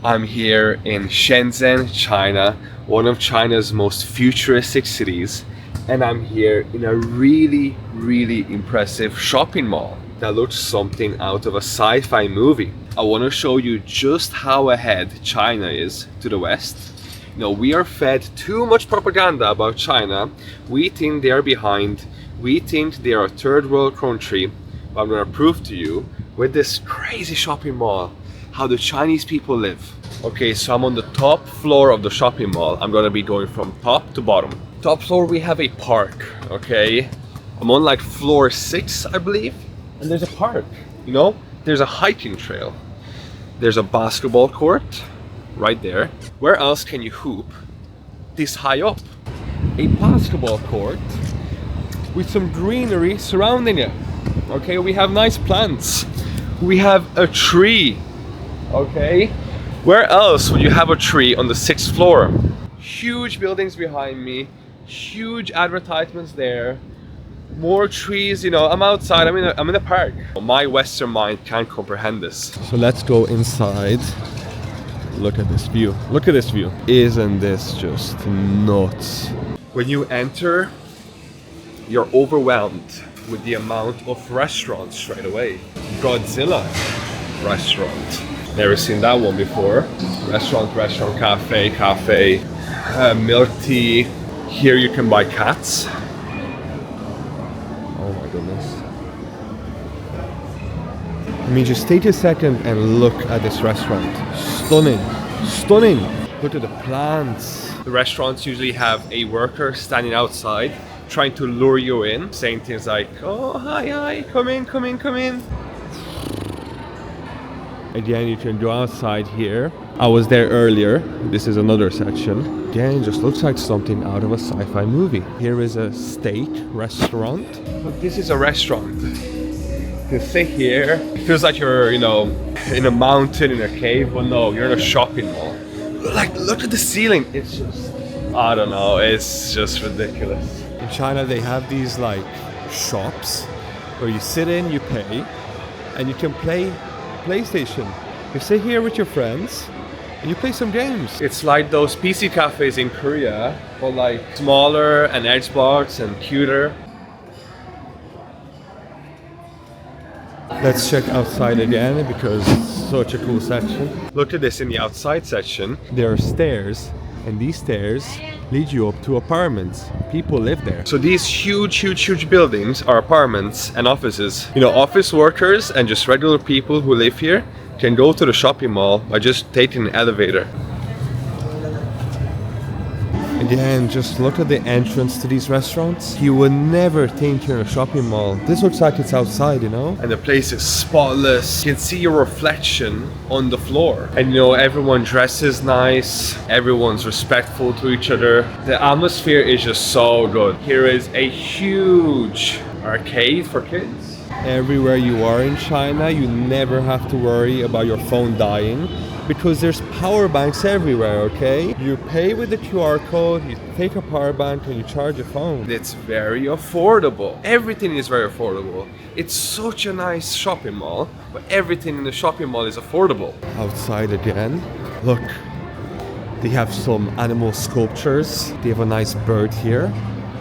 I'm here in Shenzhen, China, one of China's most futuristic cities, and I'm here in a really impressive shopping mall that looks something out of a sci-fi movie. I want to show you just how ahead China is to the West. You know, we are fed too much propaganda about China. We think they are behind. We think they are a third world country. But I'm going to prove to you with this crazy shopping mall how the Chinese people live. Okay, so I'm on the top floor of the shopping mall. I'm going to be going from top to bottom. Top floor we have a park, okay? I'm on like floor 6, I believe. And there's a park, you know? There's a hiking trail. There's a basketball court right there. Where else can you hoop this high up? A basketball court with some greenery surrounding it. Okay, we have nice plants. We have a tree, okay? Where else would you have a tree on the 6th floor? Huge buildings behind me, huge advertisements there. More trees, you know, I'm outside, I'm in a park. My Western mind can't comprehend this. So let's go inside. Look at this view. Look at this view. Isn't this just nuts? When you enter, you're overwhelmed with the amount of restaurants straight away. Godzilla restaurant. Never seen that one before. Restaurant, cafe, milk tea. Here you can buy cats. Oh my goodness. I mean, just take a second and look at this restaurant. Stunning, stunning. Look at the plants. The restaurants usually have a worker standing outside trying to lure you in, saying things like, oh, hi, come in. Again, you can go outside here. I was there earlier. This is another section. Again, it just looks like something out of a sci-fi movie. Here is a steak restaurant. But this is a restaurant. You sit here, it feels like you're, you know, in a mountain, in a cave, but no, you're in a shopping mall. Like, look at the ceiling. It's just, I don't know, it's just ridiculous. In China, they have these like shops where you sit in, you pay, and you can play PlayStation. You sit here with your friends and you play some games. It's like those PC cafes in Korea, but like smaller and Xbox and cuter. Let's check outside again because it's such a cool section. Look at this in the outside section. There are stairs, and these stairs lead you up to apartments. People live there. So these huge buildings are apartments and offices. You know, office workers and just regular people who live here can go to the shopping mall by just taking an elevator. Again, just look at the entrance to these restaurants. You would never think you're in a shopping mall. This looks like it's outside, you know? And the place is spotless. You can see your reflection on the floor. And you know, everyone dresses nice. Everyone's respectful to each other. The atmosphere is just so good. Here is a huge arcade for kids. Everywhere you are in China, you never have to worry about your phone dying, because there's power banks everywhere, okay? You pay with the QR code, you take a power bank and you charge your phone. It's very affordable. Everything is very affordable. It's such a nice shopping mall, but everything in the shopping mall is affordable. Outside again, look, they have some animal sculptures. They have a nice bird here.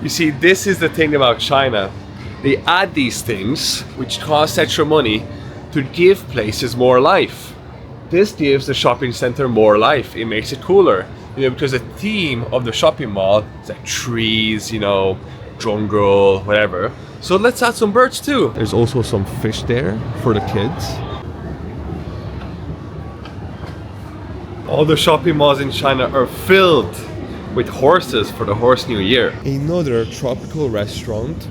You see, this is the thing about China. They add these things, which cost extra money, to give places more life. This gives the shopping center more life. It makes it cooler, you know, because the theme of the shopping mall is like trees, you know, jungle, whatever. So let's add some birds too. There's also some fish there for the kids. All the shopping malls in China are filled with horses for the Horse New Year. Another tropical restaurant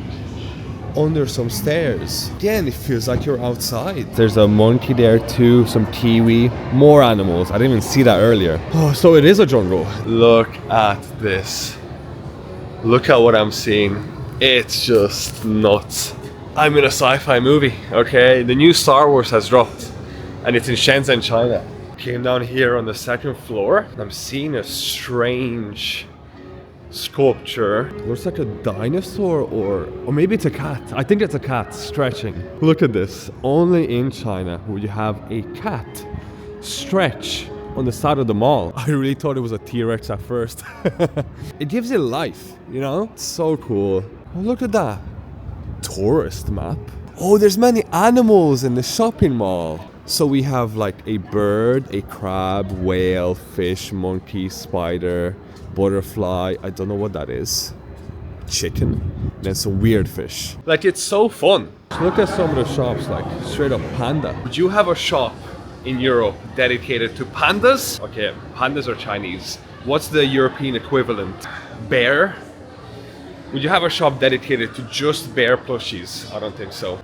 under some stairs. Again, it feels like you're outside. There's a monkey there too, some kiwi, more animals. I didn't even see that earlier. Oh, so it is a jungle. Look at this. Look at what I'm seeing. It's just nuts. I'm in a sci-fi movie, okay? The new Star Wars has dropped and it's in Shenzhen, China. Came down here on the 2nd floor. I'm seeing a strange sculpture. Looks like a dinosaur or maybe it's a cat. I think it's a cat stretching. Look at this. Only in China would you have a cat stretch on the side of the mall. I really thought it was a T-Rex at first. It gives it life, you know? It's so cool. Oh, look at that. Tourist map. Oh, there's many animals in the shopping mall. So we have like a bird, a crab, whale, fish, monkey, spider, butterfly. I don't know what that is. Chicken. And then some weird fish. Like, it's so fun. Look at some of the shops, like straight up panda. Would you have a shop in Europe dedicated to pandas? Okay, pandas are Chinese. What's the European equivalent? Bear? Would you have a shop dedicated to just bear plushies? I don't think so.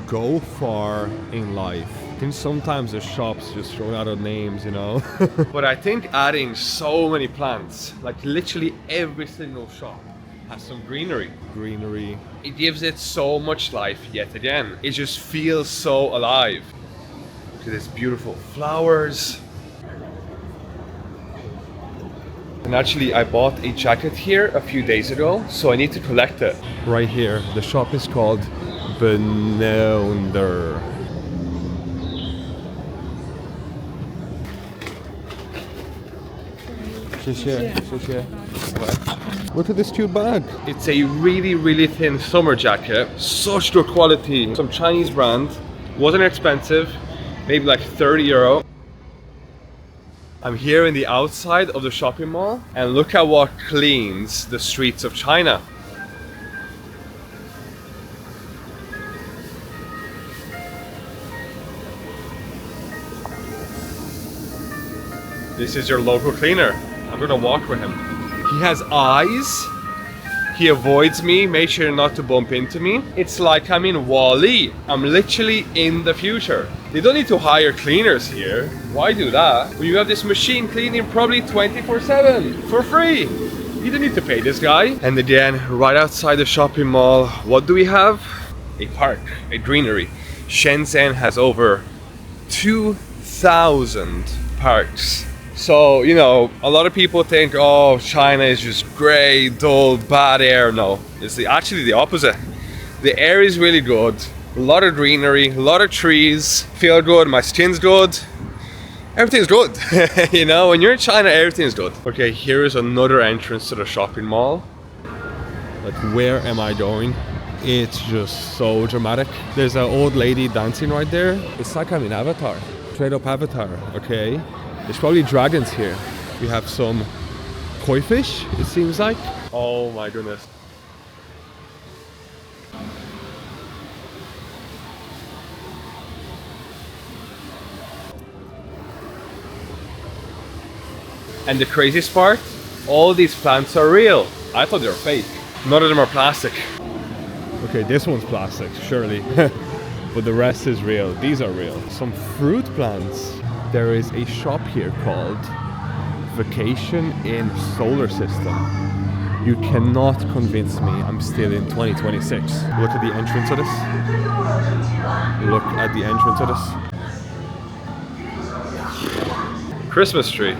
Go far in life. I think sometimes the shops just throw out of names, you know. But I think adding so many plants, like literally every single shop has some greenery. Greenery. It gives it so much life yet again. It just feels so alive. Look at this beautiful flowers. And actually I bought a jacket here a few days ago, so I need to collect it. Right here, the shop is called Benonder. Look at this cute bag. It's a really, really thin summer jacket. Such good quality. Some Chinese brand. Wasn't expensive. Maybe like 30 euro. I'm here in the outside of the shopping mall. And look at what cleans the streets of China. This is your local cleaner. I'm gonna walk with him. He has eyes. He avoids me, makes sure not to bump into me. It's like I'm in Wall-E. I'm literally in the future. They don't need to hire cleaners here. Why do that? When you have this machine cleaning probably 24/7 for free. You don't need to pay this guy. And again, right outside the shopping mall, what do we have? A park, a greenery. Shenzhen has over 2,000 parks. So, you know, a lot of people think, oh, China is just grey, dull, bad air. No, it's actually the opposite. The air is really good. A lot of greenery, a lot of trees. Feel good, my skin's good. Everything's good. You know, when you're in China, everything's good. Okay, here is another entrance to the shopping mall. Like, where am I going? It's just so dramatic. There's an old lady dancing right there. It's like I'm in Avatar. Straight up Avatar, okay? There's probably dragons here. We have some koi fish, it seems like. Oh my goodness. And the craziest part, all these plants are real. I thought they were fake. None of them are plastic. Okay, this one's plastic, surely. But the rest is real. These are real. Some fruit plants. There is a shop here called Vacation in Solar System. You cannot convince me I'm still in 2026. Look at the entrance of this. Look at the entrance of this. Christmas tree.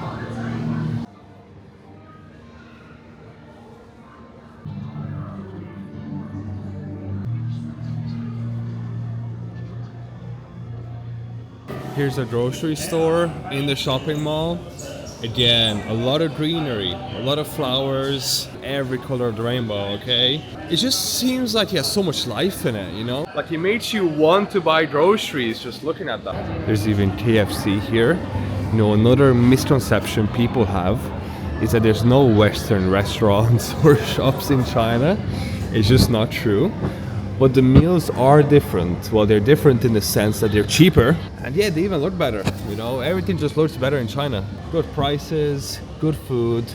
Here's a grocery store in the shopping mall. Again, a lot of greenery, a lot of flowers, every color of the rainbow, okay? It just seems like it has so much life in it, you know? Like it makes you want to buy groceries just looking at that. There's even KFC here. You know, another misconception people have is that there's no Western restaurants or shops in China. It's just not true. But the meals are different. Well, they're different in the sense that they're cheaper. And yeah, they even look better. You know, everything just looks better in China. Good prices, good food.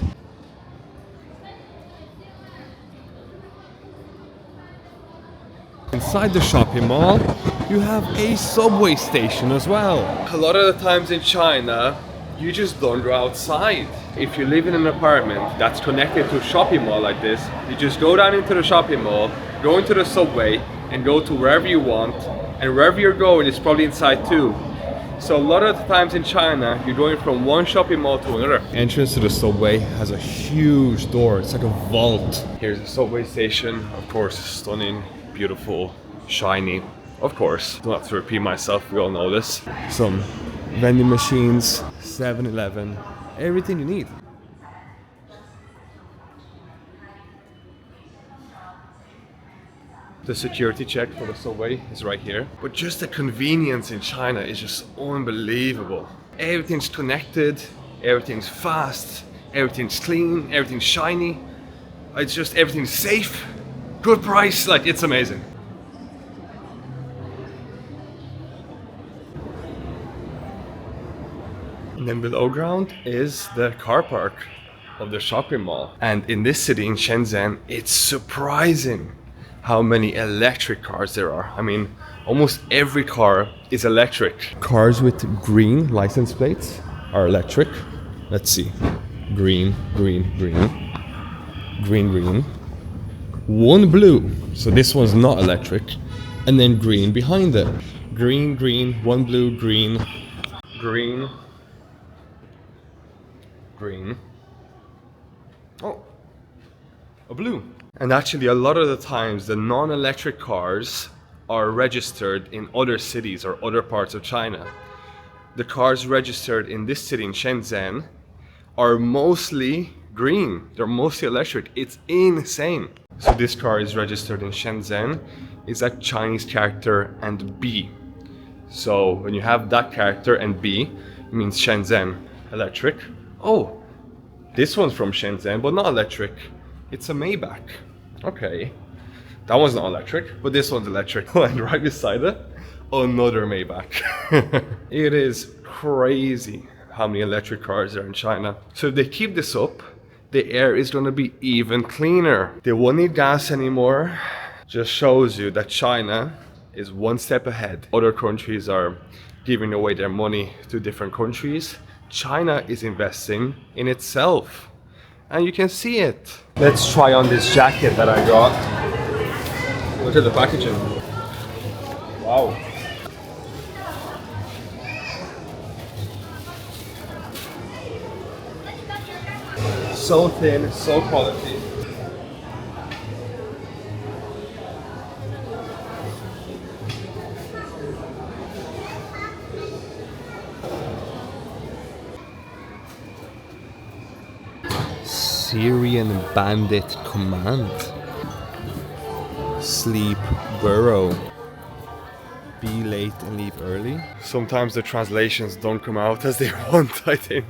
Inside the shopping mall, you have a subway station as well. A lot of the times in China, you just don't go outside. If you live in an apartment that's connected to a shopping mall like this, you just go down into the shopping mall, go into the subway, and go to wherever you want. And wherever you're going is probably inside too. So a lot of the times in China, you're going from one shopping mall to another. Entrance to the subway has a huge door. It's like a vault. Here's the subway station. Of course, stunning, beautiful, shiny. of course. Don't have to repeat myself, we all know this. Some vending machines, 7-Eleven, everything you need. The security check for the subway is right here. But just the convenience in China is just unbelievable. Everything's connected, everything's fast, everything's clean, everything's shiny. It's just everything's safe, good price, like it's amazing. And then below ground is the car park of the shopping mall. And in this city, in Shenzhen, it's surprising how many electric cars there are. I mean, almost every car is electric. Cars with green license plates are electric. Let's see. Green, green, green. Green, green. One blue. So this one's not electric. And then green behind it. Green, green, one blue, green, green, green. Oh, a blue. And actually, a lot of the times, the non-electric cars are registered in other cities or other parts of China. The cars registered in this city, in Shenzhen, are mostly green. They're mostly electric. It's insane. So this car is registered in Shenzhen. It's a Chinese character and B. So when you have that character and B, it means Shenzhen electric. Oh, this one's from Shenzhen, but not electric. It's a Maybach. Okay. That one's not electric, but this one's electric. And right beside it, another Maybach. It is crazy how many electric cars are in China. So if they keep this up, the air is going to be even cleaner. They won't need gas anymore. Just shows you that China is one step ahead. Other countries are giving away their money to different countries. China is investing in itself. And you can see it. Let's try on this jacket that I got. Look at the packaging. Wow. So thin, so quality. Syrian Bandit Command. Sleep Burrow. Be late and leave early. Sometimes the translations don't come out as they want, I think.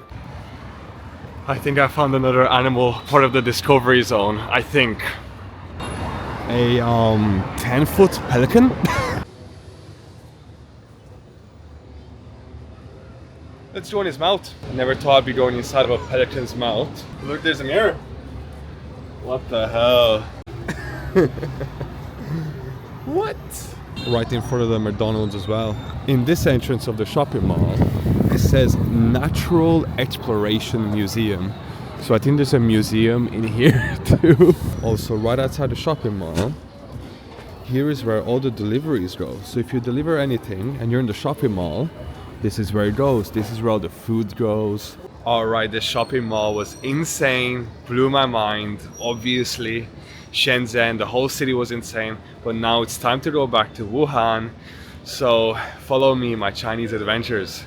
I think I found another animal part of the discovery zone, I think. A 10-foot pelican? Let's go in his mouth. I never thought I'd be going inside of a pelican's mouth. Look, there's a mirror. What the hell? What? Right in front of the McDonald's as well. In this entrance of the shopping mall, it says Natural Exploration Museum. So I think there's a museum in here too. Also, right outside the shopping mall, here is where all the deliveries go. So if you deliver anything and you're in the shopping mall, this is where it goes. This is where all the food goes. Alright, the shopping mall was insane, blew my mind, obviously. Shenzhen, the whole city was insane, but now it's time to go back to Wuhan. So follow me in my Chinese adventures.